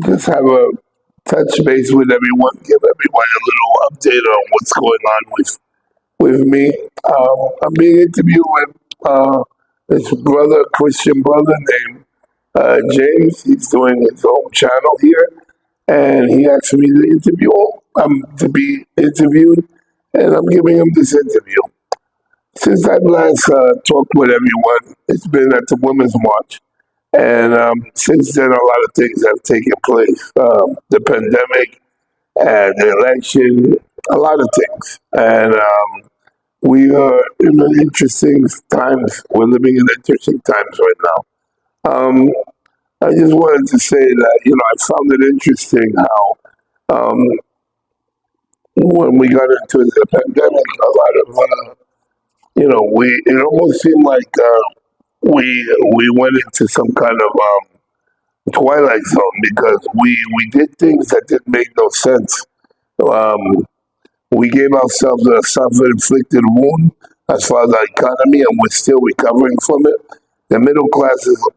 just have a touch base with everyone, give everyone a little update on what's going on with me. I'm being interviewed with this brother, Christian brother named James. He's doing his own channel here, and he asked me to interview him, to be interviewed, and I'm giving him this interview. Since I've last talked with everyone, it's been at the Women's March. And since then, a lot of things have taken place. The pandemic and the election, a lot of things. And we are in an interesting times. We're living in interesting times right now. I just wanted to say that, I found it interesting how when we got into the pandemic, a lot of, it almost seemed like we went into some kind of twilight zone because we did things that didn't make no sense. Um, we gave ourselves a self-inflicted wound as far as our economy, and we're still recovering from it. The middle class is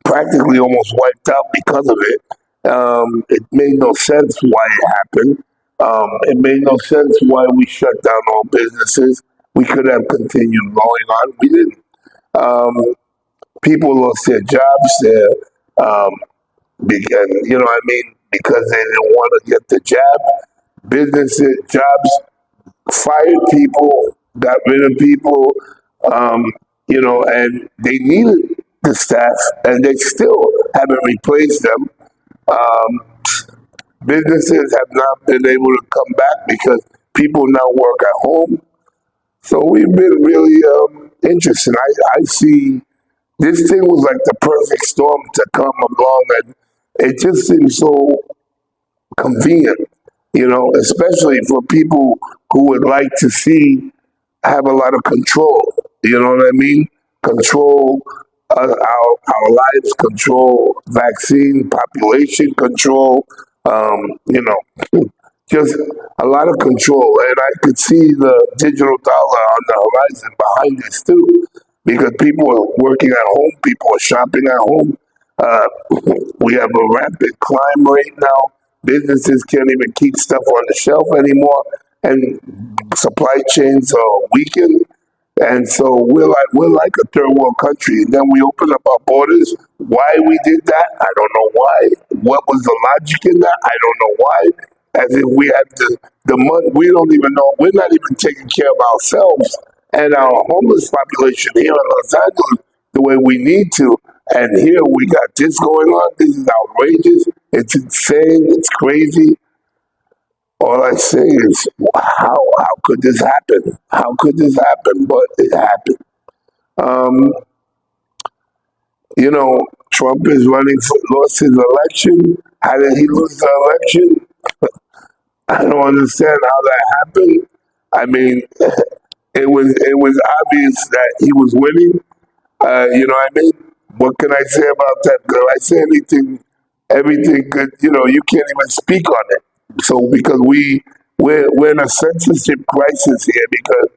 practically almost wiped out because of it. It made no sense why it happened. It made no sense why we shut down all businesses. We could have continued going on. We didn't. Um, People lost their jobs. Um, because because they didn't want to get the jab. Businesses, jobs, fired people, got rid of people, and they needed the staff, and they still haven't replaced them. Um, Businesses have not been able to come back because people now work at home. So we've been really interesting. I see this thing was like the perfect storm to come along, and it just seems so convenient, especially for people who would like to see have a lot of control. You know what I mean? Control our lives, control vaccine, population control. Just a lot of control. And I could see the digital dollar on the horizon behind this too, because people are working at home, people are shopping at home. Uh, we have a rapid crime rate now. Businesses can't even keep stuff on the shelf anymore, and supply chains are weakened. And so we're like a third world country. And then we open up our borders. Why we did that, I don't know why. What was the logic in that? I don't know why. As if we had the money, we don't even know. We're not even taking care of ourselves and our homeless population here in Los Angeles the way we need to. And here we got this going on. This is outrageous. It's insane. It's crazy. All I say is, how could this happen? How could this happen? But it happened. Um, Trump is running for lost his election. How did he lose the election? I don't understand how that happened. I mean, it was obvious that he was winning. You know what I mean? What can I say about that? Could I say anything? Everything could, you can't even speak on it. So because we're in a censorship crisis here because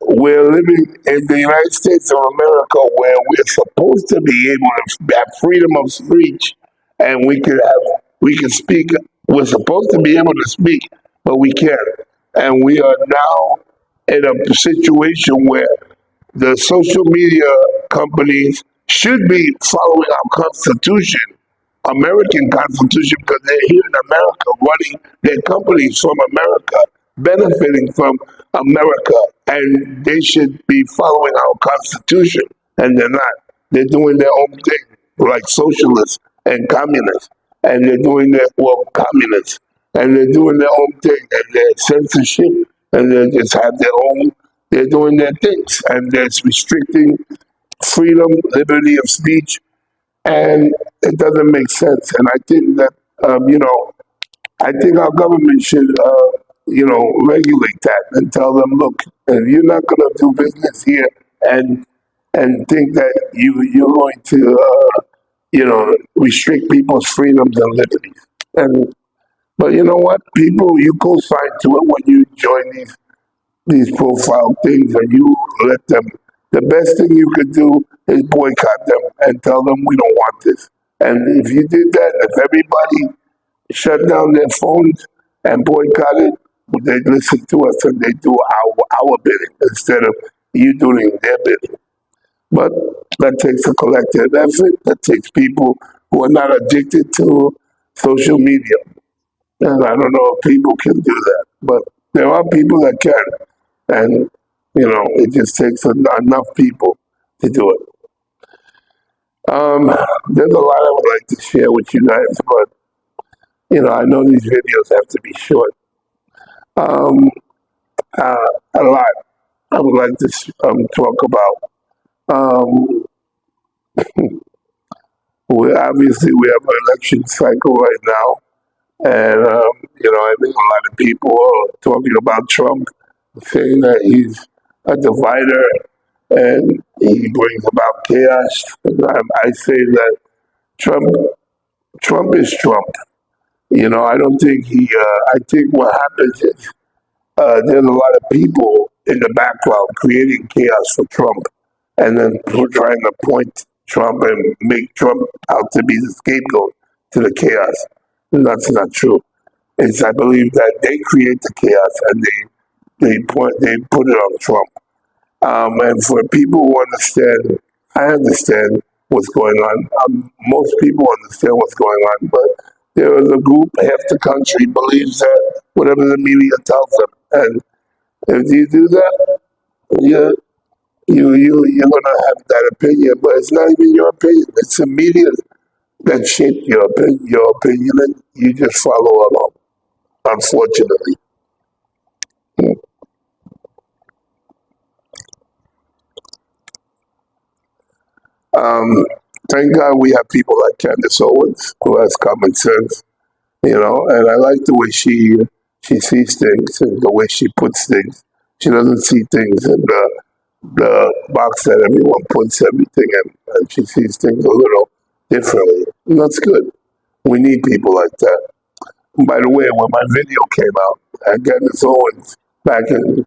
we're living in the United States of America where we're supposed to be able to have freedom of speech and we can speak. We're supposed to be able to speak, but we can't. And we are now in a situation where the social media companies should be following our Constitution, American Constitution, because they're here in America running their companies from America, benefiting from America, and they should be following our Constitution, and they're not. They're doing their own thing, like socialists and communists, and they're doing communists, and they're doing their own thing, and their censorship, and they just have their own. They're doing their things, and they're restricting freedom, liberty of speech, and it doesn't make sense. And I think that I think our government should regulate that and tell them, look, if you're not going to do business here and think that you're going to restrict people's freedoms and liberties. And but you know what, people, you co-sign to it when you join these profile things and you let them. The best thing you could do is boycott them and tell them we don't want this. And if you did that, if everybody shut down their phones and boycott it, they listen to us and they do our bidding instead of you doing their bidding. But that takes a collective effort. That takes people who are not addicted to social media. And I don't know if people can do that, but there are people that can. And, it just takes enough people to do it. Um, there's a lot I would like to share with you guys, but, I know these videos have to be short. Um, uh, a lot I would like to talk about. Um, we have an election cycle right now. And, I think a lot of people are talking about Trump, saying that he's a divider and he brings about chaos. And I say that Trump, Trump is Trump. I don't think I think what happens is there's a lot of people in the background creating chaos for Trump and then trying to point Trump and make Trump out to be the scapegoat to the chaos. And that's not true. I believe that they create the chaos and they put it on Trump. And for people who understand, I understand what's going on. Most people understand what's going on, but there is a group, half the country believes that whatever the media tells them, and if you do that, you you're gonna have that opinion, but it's not even your opinion. It's the media that shaped your opinion, and you just follow along. Unfortunately. Um, thank God we have people like Candace Owens who has common sense, and I like the way she sees things and the way she puts things. She doesn't see things in the box that everyone puts everything in, and she sees things a little differently. And that's good. We need people like that. And by the way, when my video came out, Candace Owens back in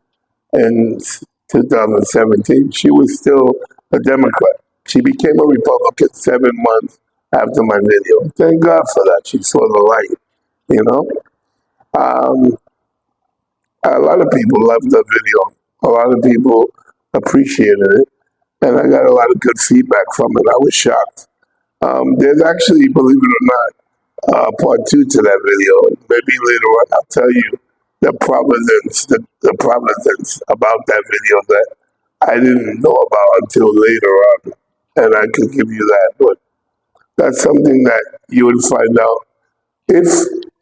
2017, she was still a Democrat. She became a Republican 7 months after my video. Thank God for that. She saw the light, you know. Um, a lot of people loved the video. A lot of people appreciated it. And I got a lot of good feedback from it. I was shocked. There's actually, believe it or not, part two to that video. Maybe later on I'll tell you the providence about that video that I didn't know about until later on, and I could give you that. But that's something that you would find out if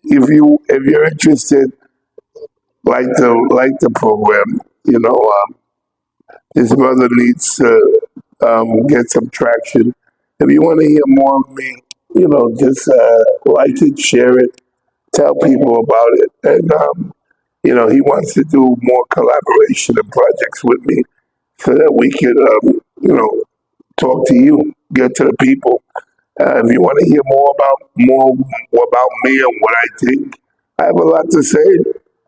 if you're interested, like the program. This brother needs to get some traction. If you want to hear more of me, just like it, share it, tell people about it, and he wants to do more collaboration and projects with me so that we could, talk to you, get to the people. If you want to hear more about me and what I think, I have a lot to say.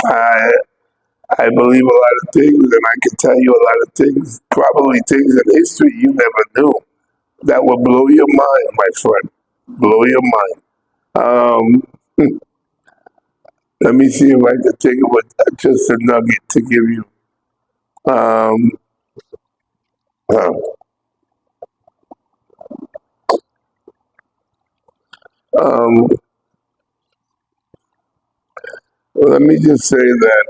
I I believe a lot of things, and I can tell you a lot of things, probably things in history you never knew that will blow your mind, my friend. Blow your mind. Let me see if I can think of just a nugget to give you. Um, uh, um, let me just say that.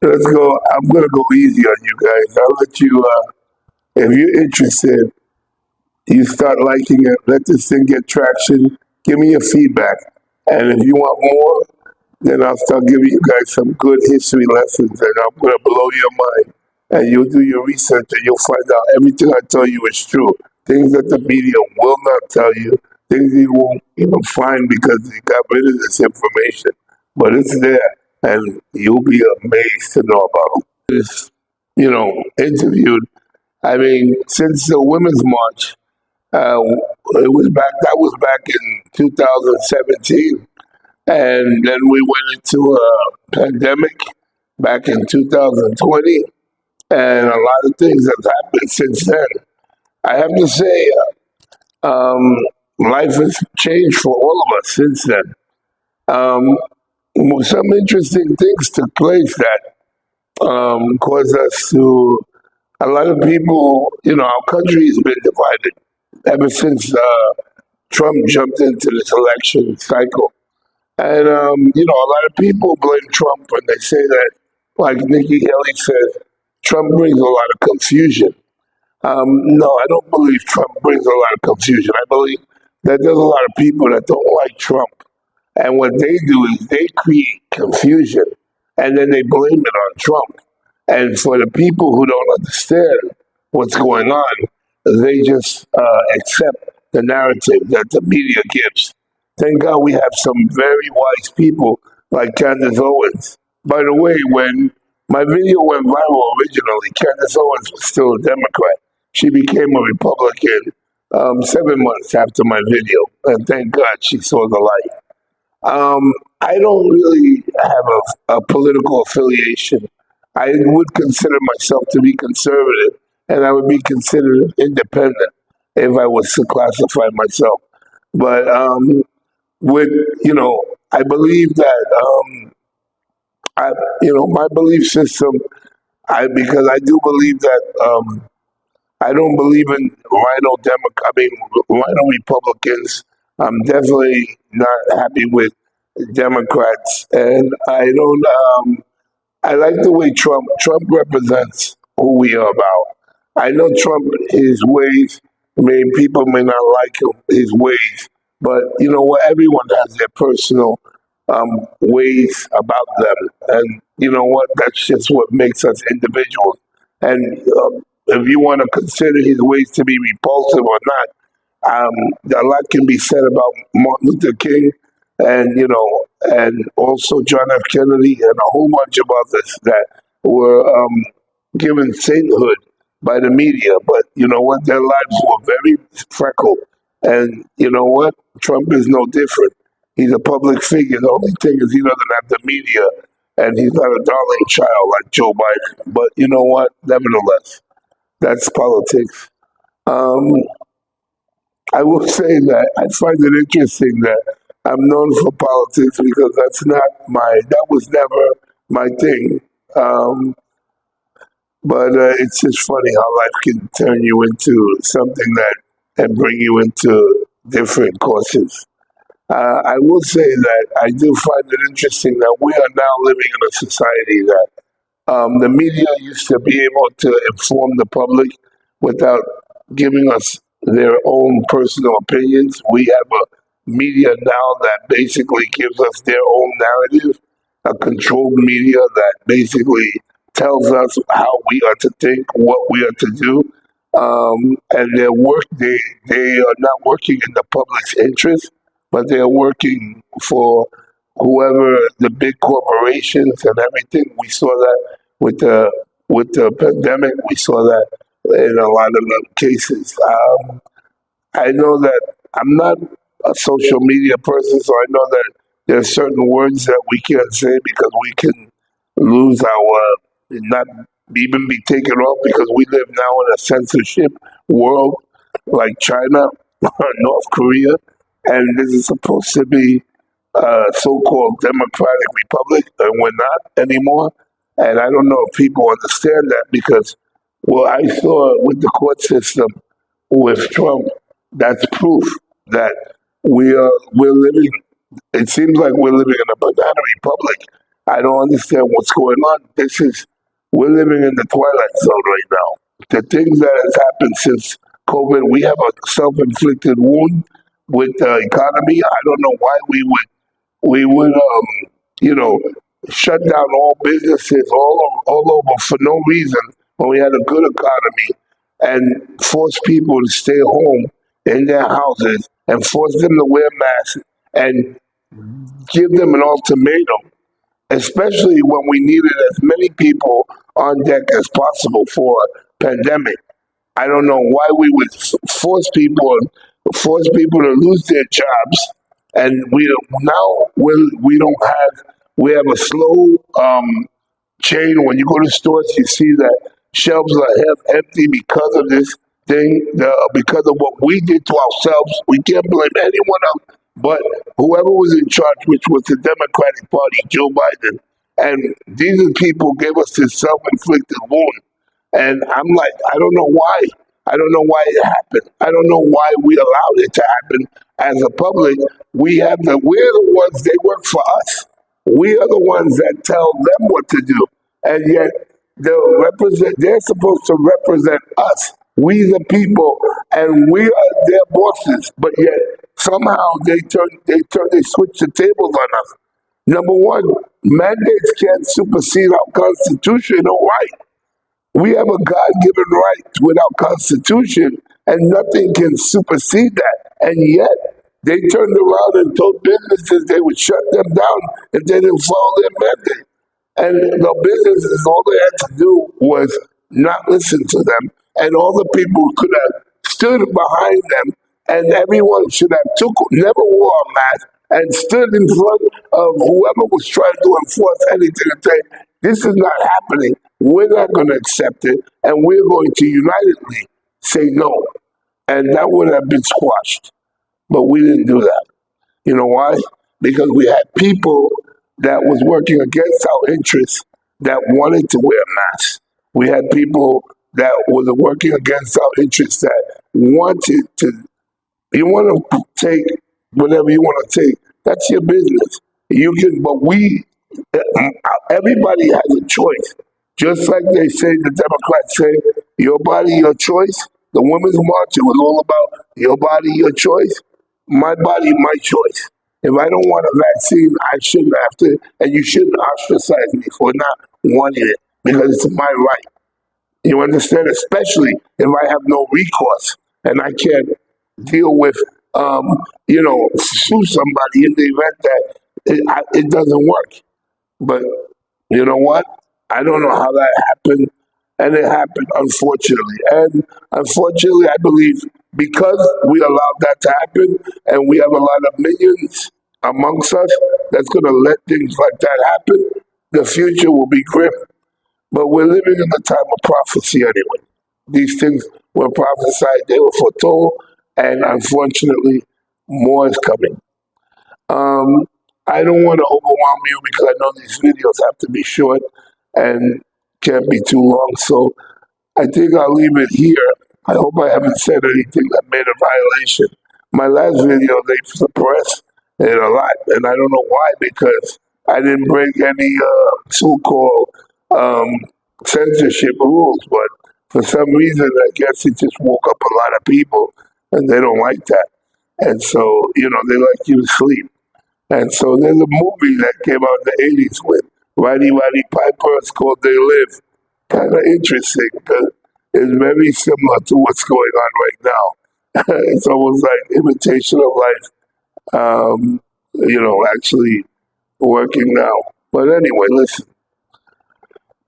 Let's go. I'm gonna go easy on you guys. I'll let you. If you're interested, you start liking it. Let this thing get traction. Give me your feedback, and if you want more, then I'll start giving you guys some good history lessons, and I'm gonna blow your mind. And you'll do your research, and you'll find out everything I tell you is true. Things that the media will not tell you, things you won't even find because they got rid of this information. But it's there, and you'll be amazed to know about them. This, interviewed. I mean, since the Women's March, uh, it was back. That was back in 2017, and then we went into a pandemic back in 2020, and a lot of things have happened since then. I have to say, life has changed for all of us since then. Um, some interesting things took place that caused us to. A lot of people, our country has been divided ever since Trump jumped into this election cycle. And, a lot of people blame Trump and they say that, like Nikki Haley says, Trump brings a lot of confusion. No, I don't believe Trump brings a lot of confusion. I believe that there's a lot of people that don't like Trump. And what they do is they create confusion and then they blame it on Trump. And for the people who don't understand what's going on, they just accept the narrative that the media gives. Thank God we have some very wise people like Candace Owens. By the way, when my video went viral originally, Candace Owens was still a Democrat. She became a Republican 7 months after my video, and thank God she saw the light. I don't really have a political affiliation. I would consider myself to be conservative, and I would be considered independent if I was to classify myself. But with I believe that my belief system. Because I do believe that I don't believe in rhino Republicans. I'm definitely not happy with Democrats, and I don't. I like the way Trump represents who we are about. I know Trump, his ways. People may not like his ways, but you know what? Everyone has their personal ways about them, and you know what? That's just what makes us individuals. And if you want to consider his ways to be repulsive or not, a lot can be said about Martin Luther King, and and also John F. Kennedy, and a whole bunch of others that were given sainthood by the media. But you know what? Their lives were very freckled, and you know what? Trump is no different. He's a public figure. The only thing is he doesn't have the media, and he's not a darling child like Joe Biden. But you know what? Nevertheless, that's politics. Um, I will say that I find it interesting that I'm known for politics because that was never my thing. Um, but it's just funny how life can turn you into something that and bring you into different courses. I will say that I do find it interesting that we are now living in a society that the media used to be able to inform the public without giving us their own personal opinions. We have a media now that basically gives us their own narrative, a controlled media that basically tells us how we are to think, what we are to do. And they are not working in the public's interest, but they are working for whoever the big corporations and everything. We saw that with the pandemic. We saw that in a lot of the cases. I know that I'm not a social media person, so I know that there are certain words that we can't say because we can lose not even be taken off because we live now in a censorship world like China, North Korea, and this is supposed to be so-called democratic republic, and we're not anymore. And I don't know if people understand that because, well, I saw with the court system with Trump, that's proof that we're living. It seems like we're living in a banana republic. I don't understand what's going on. We're living in the twilight zone right now. The things that has happened since COVID, we have a self-inflicted wound with the economy. I don't know why we would you know shut down all businesses all over for no reason when we had a good economy and force people to stay home in their houses and force them to wear masks and give them an ultimatum, especially when we needed as many people on deck as possible for a pandemic. I don't know why we would force people to lose their jobs, and we have a slow chain. When you go to stores, you see that shelves are half empty because of this thing because of what we did to ourselves. We can't blame anyone else but whoever was in charge, which was the Democratic Party, Joe Biden. And these are people gave us this self-inflicted wound. And I'm like, I don't know why. I don't know why it happened. I don't know why we allowed it to happen. As a public, we're the ones, they work for us. We are the ones that tell them what to do. And yet they're supposed to represent us. We the people, and we are their bosses. But yet somehow they switch the tables on us. Number one, mandates can't supersede our constitutional right. We have a God given right with our Constitution, and nothing can supersede that. And yet, they turned around and told businesses they would shut them down if they didn't follow their mandate. And the businesses, all they had to do was not listen to them. And all the people could have stood behind them, and everyone should have never wore a mask and stood in front of whoever was trying to enforce anything and say, this is not happening. We're not going to accept it, and we're going to unitedly say no. And that would have been squashed. But we didn't do that. You know why? Because we had people that was working against our interests that wanted to wear masks. We had people that was working against our interests that wanted to. You want to take whatever you want to take. That's your business. You can, but everybody has a choice. Just like they say, the Democrats say, your body, your choice. The Women's March, it was all about your body, your choice. My body, my choice. If I don't want a vaccine, I shouldn't have to, and you shouldn't ostracize me for not wanting it because it's my right. You understand? Especially if I have no recourse and I can't deal with, sue somebody in the event that it doesn't work. But you know what? I don't know how that happened. And it happened, unfortunately. And unfortunately, I believe because we allowed that to happen and we have a lot of millions amongst us that's going to let things like that happen, the future will be grim. But we're living in a time of prophecy anyway. These things were prophesied, they were foretold, and unfortunately, more is coming. Um, I don't want to overwhelm you because I know these videos have to be short and can't be too long. So I think I'll leave it here. I hope I haven't said anything that made a violation. My last video, they suppressed it a lot, and I don't know why, because I didn't break any so-called um, censorship rules, but for some reason, I guess it just woke up a lot of people, and they don't like that. And so, they like you to sleep. And so there's a movie that came out in the 80s with Roddy Piper. It's called They Live. Kind of interesting because it's very similar to what's going on right now. It's almost like imitation of life, actually working now. But anyway, listen.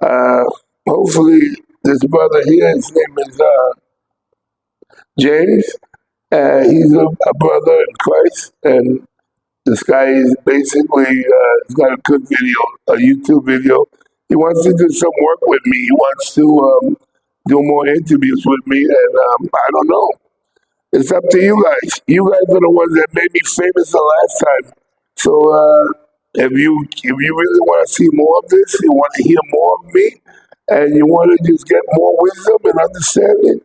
Uh, hopefully, this brother here, his name is James. He's a brother in Christ, and this guy is basically he's got a good video, a YouTube video. He wants to do some work with me. He wants to do more interviews with me, and I don't know. It's up to you guys. You guys are the ones that made me famous the last time. So if you really want to see more of this, you want to hear more of me, and you want to just get more wisdom and understanding,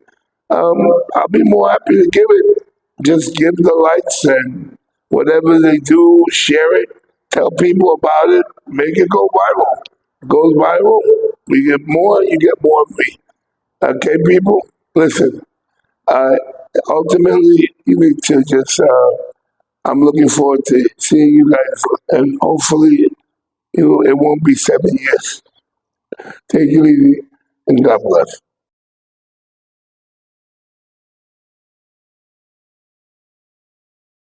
I'll be more happy to give it. Just give the likes and whatever they do, share it, tell people about it, make it go viral. Goes viral, we get more, you get more of me. Okay, people? Listen, uh, ultimately, you need to just, I'm looking forward to seeing you guys, and hopefully, it won't be 7 years. Take it easy, and God bless.